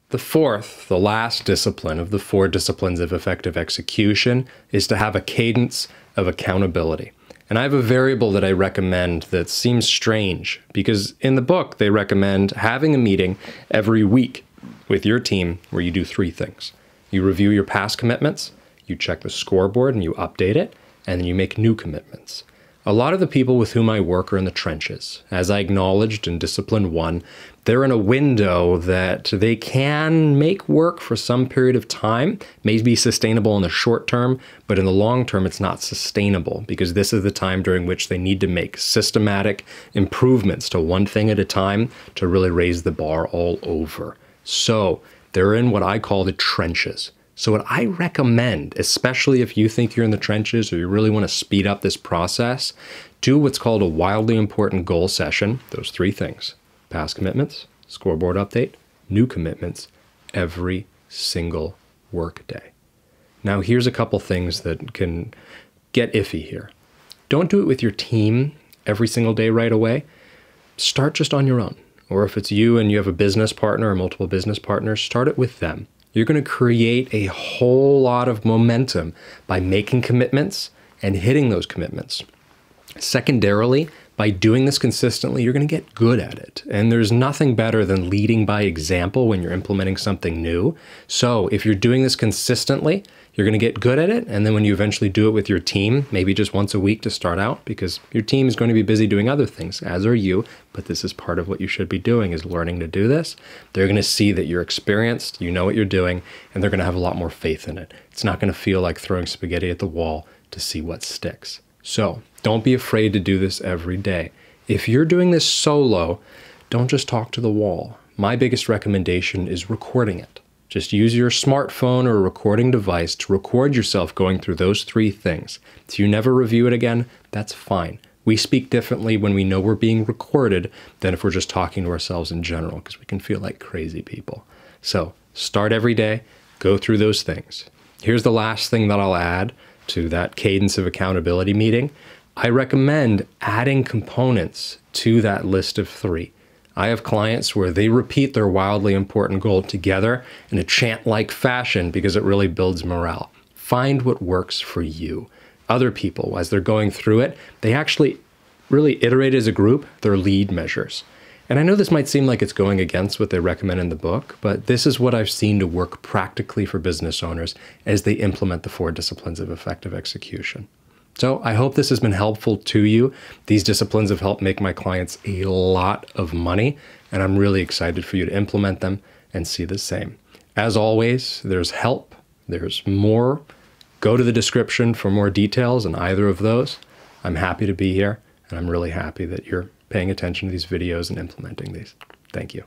The fourth, the last discipline of the 4 disciplines of effective execution, is to have a cadence of accountability. And I have a variable that I recommend that seems strange because in the book, they recommend having a meeting every week with your team where you do 3 things. You review your past commitments, you check the scoreboard and you update it, and then you make new commitments. A lot of the people with whom I work are in the trenches. As I acknowledged in Discipline 1, they're in a window that they can make work for some period of time, may be sustainable in the short term, but in the long term it's not sustainable because this is the time during which they need to make systematic improvements to one thing at a time to really raise the bar all over. So they're in what I call the trenches. So what I recommend, especially if you think you're in the trenches or you really want to speed up this process, do what's called a wildly important goal session, those 3 things, past commitments, scoreboard update, new commitments, every single work day. Now here's a couple things that can get iffy here. Don't do it with your team every single day right away. Start just on your own. Or if it's you and you have a business partner or multiple business partners, start it with them. You're going to create a whole lot of momentum by making commitments and hitting those commitments. Secondarily, by doing this consistently, you're going to get good at it. And there's nothing better than leading by example when you're implementing something new. So if you're doing this consistently, you're going to get good at it. And then when you eventually do it with your team, maybe just once a week to start out, because your team is going to be busy doing other things, as are you. But this is part of what you should be doing, is learning to do this. They're going to see that you're experienced, you know what you're doing, and they're going to have a lot more faith in it. It's not going to feel like throwing spaghetti at the wall to see what sticks. So don't be afraid to do this every day. If you're doing this solo, don't just talk to the wall. My biggest recommendation is recording it. Just use your smartphone or a recording device to record yourself going through those 3 things. If you never review it again, that's fine. We speak differently when we know we're being recorded than if we're just talking to ourselves in general, because we can feel like crazy people. So start every day, go through those things. Here's the last thing that I'll add to that cadence of accountability meeting. I recommend adding components to that list of 3. I have clients where they repeat their wildly important goal together in a chant-like fashion because it really builds morale. Find what works for you. Other people, as they're going through it, they actually really iterate as a group their lead measures. And I know this might seem like it's going against what they recommend in the book, but this is what I've seen to work practically for business owners as they implement the 4 disciplines of effective execution. So I hope this has been helpful to you. These disciplines have helped make my clients a lot of money, and I'm really excited for you to implement them and see the same. As always, there's help, there's more. Go to the description for more details on either of those. I'm happy to be here, and I'm really happy that you're paying attention to these videos and implementing these. Thank you.